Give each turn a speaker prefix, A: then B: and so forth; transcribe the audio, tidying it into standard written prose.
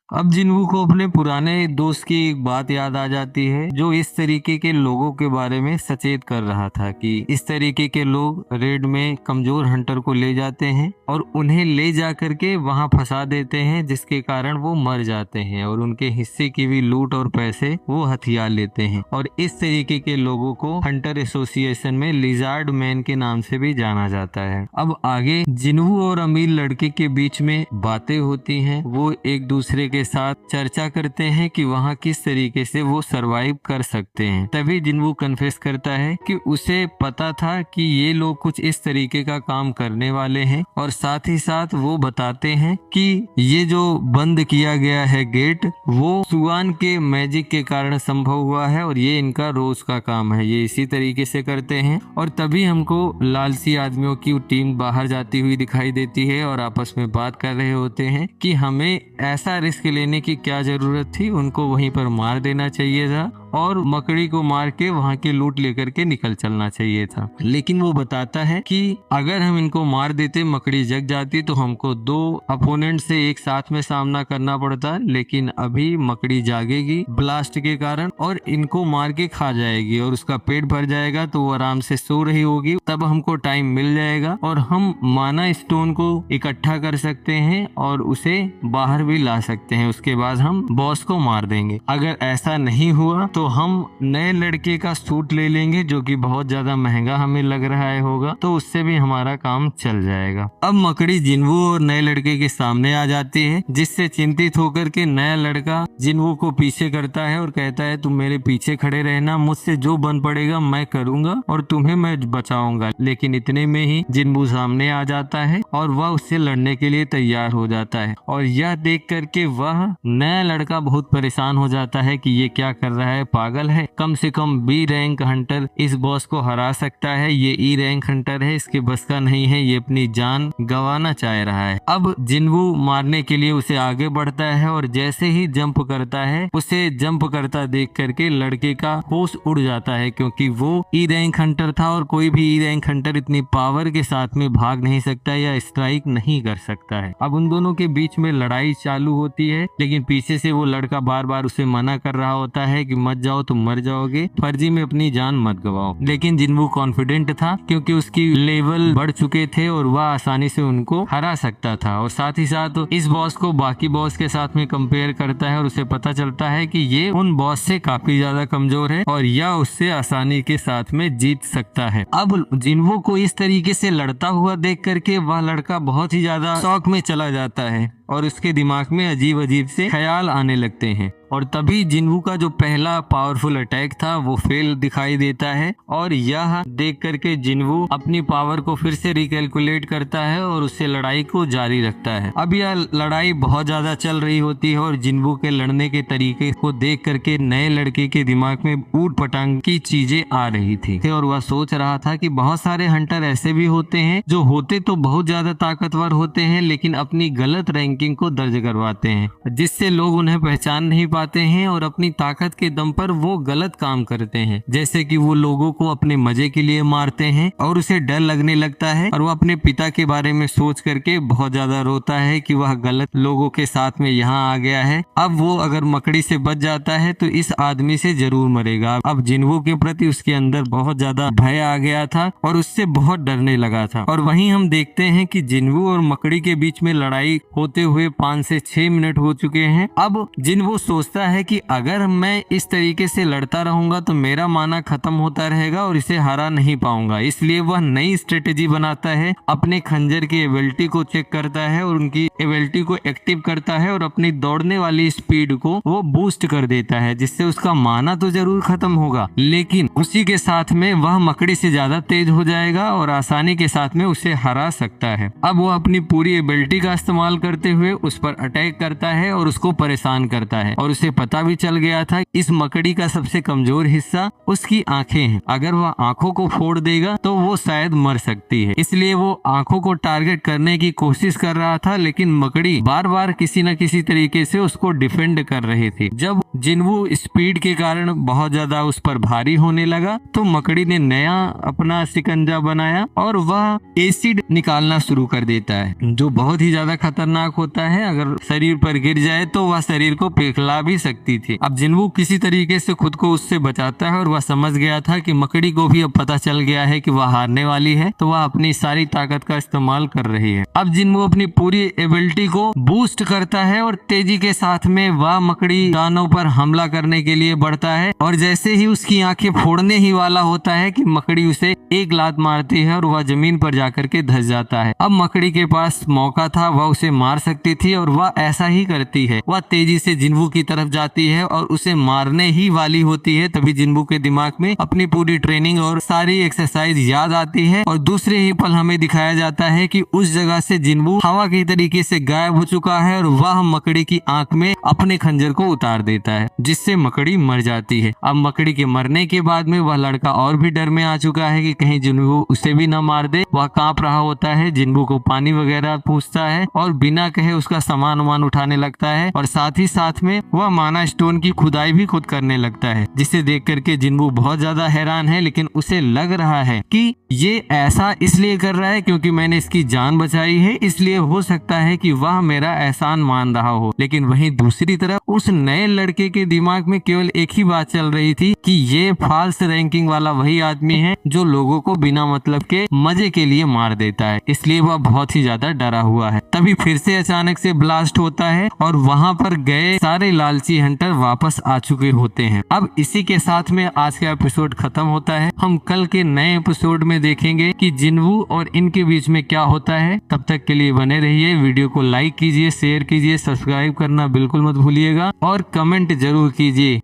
A: अब जिन्हों को अपने पुराने दोस्त की एक बात याद आ जाती है, जो इस तरीके के लोगों के बारे में सचेत कर रहा था कि इस तरीके के लोग रेड में कमजोर हंटर को ले जाते हैं और उन्हें ले जा करके वहां फंसा देते हैं, जिसके कारण वो मर जाते हैं और उनके हिस्से की भी लूट और पैसे वो हथियार लेते हैं। और इस तरीके के लोगों को हंटर एसोसिएशन में लिजार्ड मैन के नाम से भी जाना जाता है। अब आगे जिन्हू और अमीर लड़के के बीच में बातें होती हैं, वो एक दूसरे के साथ चर्चा करते हैं कि वहाँ किस तरीके से वो सरवाइव कर सकते हैं। तभी जिन्हू कन्फेस करता है कि उसे पता था कि ये लोग कुछ इस तरीके का काम करने वाले हैं, और साथ ही साथ वो बताते हैं कि ये जो बंद किया गया है गेट, वो सुआन के मैजिक के कारण संभव हुआ है और ये इनका रोज का काम है, ये इसी तरीके से करते हैं। और तभी हमको लालची आदमियों की टीम बाहर जाती हुई दिखाई देती है और आपस में बात कर रहे होते हैं कि हमें ऐसा रिस्क लेने की क्या जरूरत थी, उनको वहीं पर मार देना चाहिए था और मकड़ी को मार के वहाँ की लूट लेकर के निकल चलना चाहिए था। लेकिन वो बताता है कि अगर हम इनको मार देते, मकड़ी जग जाती, तो हमको दो अपोनेंट से एक साथ में सामना करना पड़ता, लेकिन अभी मकड़ी जागेगी ब्लास्ट के कारण और इनको मार के खा जाएगी और उसका पेट भर जाएगा, तो वो आराम से सो रही होगी, तब हमको टाइम मिल जाएगा और हम माना स्टोन को इकट्ठा कर सकते हैं और उसे बाहर भी ला सकते हैं। उसके बाद हम बॉस को मार देंगे। अगर ऐसा नहीं हुआ तो हम नए लड़के का सूट ले लेंगे, जो कि बहुत ज्यादा महंगा हमें लग रहा है होगा, तो उससे भी हमारा काम चल जाएगा। अब मकड़ी जिन्हू और नए लड़के के सामने आ जाती है, जिससे चिंतित होकर के नया लड़का जिन्हू को पीछे करता है और कहता है, तुम मेरे पीछे खड़े रहना, मुझसे जो बन पड़ेगा मैं करूंगा और तुम्हें मैं बचाऊंगा। लेकिन इतने में ही जिन्हू सामने आ जाता है और वह उससे लड़ने के लिए तैयार हो जाता है, और यह देख करके वह नया लड़का बहुत परेशान हो जाता है कि ये क्या कर रहा है, पागल है। कम से कम बी रैंक हंटर इस बॉस को हरा सकता है, ये ई रैंक हंटर है, इसके बस का नहीं है, ये अपनी जान गंवाना चाह रहा है। अब जिन्हू मारने के लिए उसे आगे बढ़ता है और जैसे ही जंप करता है, उसे जंप करता देख करके लड़के का होश उड़ जाता है, क्योंकि वो ई रैंक हंटर था और कोई भी ई रैंक हंटर इतनी पावर के साथ में भाग नहीं सकता या स्ट्राइक नहीं कर सकता है। अब उन दोनों के बीच में लड़ाई चालू होती है, लेकिन पीछे से वो लड़का बार बार उसे मना कर रहा होता है कि मत जाओ, तुम मर जाओगे, फर्जी में अपनी जान मत गवाओ। लेकिन जिन्हू कॉन्फिडेंट था, क्योंकि उसकी लेवल बढ़ चुके थे और वह आसानी से उनको हरा सकता था। और साथ ही साथ इस बॉस को बाकी बॉस के साथ में कंपेयर करता है और उसे पता चलता है कि ये उन बॉस से काफी ज्यादा कमजोर है और यह उससे आसानी के साथ में जीत सकता है। अब जिन्हू को इस तरीके से लड़ता हुआ देख करके वह लड़का बहुत ही ज्यादा शौक में चला जाता है और उसके दिमाग में अजीब अजीब से ख्याल आने लगते हैं। और तभी जिन्हू का जो पहला पावरफुल अटैक था वो फेल दिखाई देता है, और यह देख करके जिन्हू अपनी पावर को फिर से रिकैलकुलेट करता है और उससे लड़ाई को जारी रखता है। अब यह लड़ाई बहुत ज्यादा चल रही होती है और जिन्हू के लड़ने के तरीके को देख करके नए लड़के के दिमाग में ऊट पटांग की चीजें आ रही थी और वह सोच रहा था कि बहुत सारे हंटर ऐसे भी होते हैं जो होते तो बहुत ज्यादा ताकतवर होते हैं, लेकिन अपनी गलत रैंकिंग को दर्ज करवाते हैं, जिससे लोग उन्हें पहचान नहीं पाते हैं और अपनी ताकत के दम पर वो गलत काम करते हैं। जैसे कि वो लोगों को अपने मजे के लिए मारते हैं और उसे डर लगने लगता है और वो अपने पिता के बारे में सोच करके बहुत ज्यादा रोता है कि वह गलत लोगों के साथ में यहाँ आ गया है। अब वो अगर मकड़ी से बच जाता है तो इस आदमी से जरूर मरेगा। अब जिन्हू के प्रति उसके अंदर बहुत ज्यादा भय आ गया था और उससे बहुत डरने लगा था। और वहीं हम देखते हैं कि जिन्हू और मकड़ी के बीच में लड़ाई होते हुए 5 से 6 मिनट हो चुके हैं। अब जिन्हू सोचता है कि अगर मैं इस तरीके से लड़ता रहूंगा तो मेरा माना खत्म होता रहेगा और इसे हरा नहीं पाऊंगा, इसलिए वह नई स्ट्रेटेजी बनाता है, अपने खंजर की एबिलिटी को चेक करता है और उनकी एबिलिटी को एक्टिव करता है और अपनी दौड़ने वाली स्पीड को वो बूस्ट कर देता है, जिससे उसका माना तो जरूर खत्म होगा, लेकिन उसी के साथ में वह मकड़ी से ज्यादा तेज हो जाएगा और आसानी के साथ में उसे हरा सकता है। अब वो अपनी पूरी एबिलिटी का इस्तेमाल करते हुए उस पर अटैक करता है और उसको परेशान करता है। और उसे पता भी चल गया था इस मकड़ी का सबसे कमजोर हिस्सा उसकी आंखें हैं, अगर वह आंखों को फोड़ देगा तो वो शायद मर सकती है, इसलिए वो आंखों को टारगेट करने की कोशिश कर रहा था, लेकिन मकड़ी बार बार किसी न किसी तरीके से उसको डिफेंड कर रही थी। जब जिन्हू स्पीड के कारण बहुत ज्यादा उस पर भारी होने लगा तो मकड़ी ने नया अपना शिकंजा बनाया और वह एसिड निकालना शुरू कर देता है, जो बहुत ही ज्यादा खतरनाक होता है, अगर शरीर पर गिर जाए तो वह शरीर को पिघला भी सकती थी। अब जिन्वू किसी तरीके से खुद को उससे बचाता है और वह समझ गया था कि मकड़ी को भी अब पता चल गया है कि वह हारने वाली है, तो वह अपनी सारी ताकत का इस्तेमाल कर रही है। अब जिन्वू अपनी पूरी एबिलिटी को बूस्ट करता है और तेजी के साथ में वह मकड़ी दानव पर हमला करने के लिए बढ़ता है, और जैसे ही उसकी आंखें फोड़ने ही वाला होता है कि मकड़ी उसे एक लात मारती है और वह जमीन पर जाकर के धंस जाता है। अब मकड़ी के पास मौका था, वह उसे मार सकती थी और वह ऐसा ही करती है। वह तेजी से जिन्वू की तरफ जाती है और उसे मारने ही वाली होती है। तभी जिन्वू के दिमाग में अपनी पूरी ट्रेनिंग और सारी एक्सरसाइज याद आती है और दूसरे ही पल हमें दिखाया जाता है कि उस जगह से जिन्वू हवा के तरीके से गायब हो चुका है और वह मकड़ी की आंख में अपने खंजर को उतार देता है, जिससे मकड़ी मर जाती है। अब मकड़ी के मरने के बाद में वह लड़का और भी डर में आ चुका है कि कहीं जिन्वू उसे भी न मार दे। वह कांप रहा होता है, जिन्वू को पानी वगैरह पूछता है और बिना कहे उसका सामान वामान उठाने लगता है और साथ ही साथ में वह माना स्टोन की खुदाई भी खुद करने लगता है, जिसे देख करके जिन्वू बहुत ज्यादा हैरान है। लेकिन उसे लग रहा है कि ये ऐसा इसलिए कर रहा है क्योंकि मैंने इसकी जान बचाई है, इसलिए हो सकता है कि वह मेरा एहसान मान रहा हो। लेकिन वहीं दूसरी तरफ उस नए लड़के के दिमाग में केवल एक ही बात चल रही थी कि ये फॉल्स रैंकिंग वाला वही आदमी है जो लोगों को बिना मतलब के मजे के लिए मार देता है, इसलिए वह बहुत ही ज्यादा डरा हुआ है। तभी फिर से अचानक से ब्लास्ट होता है और वहां पर गए सारे लालची हंटर वापस आ चुके होते हैं। अब इसी के साथ में आज का एपिसोड खत्म होता है। हम कल के नए एपिसोड में देखेंगे कि जिन्वू और इनके बीच में क्या होता है। तब तक के लिए बने रहिए, वीडियो को लाइक कीजिए, शेयर कीजिए, सब्सक्राइब करना बिल्कुल मत भूलिएगा और कमेंट जरूर कीजिए।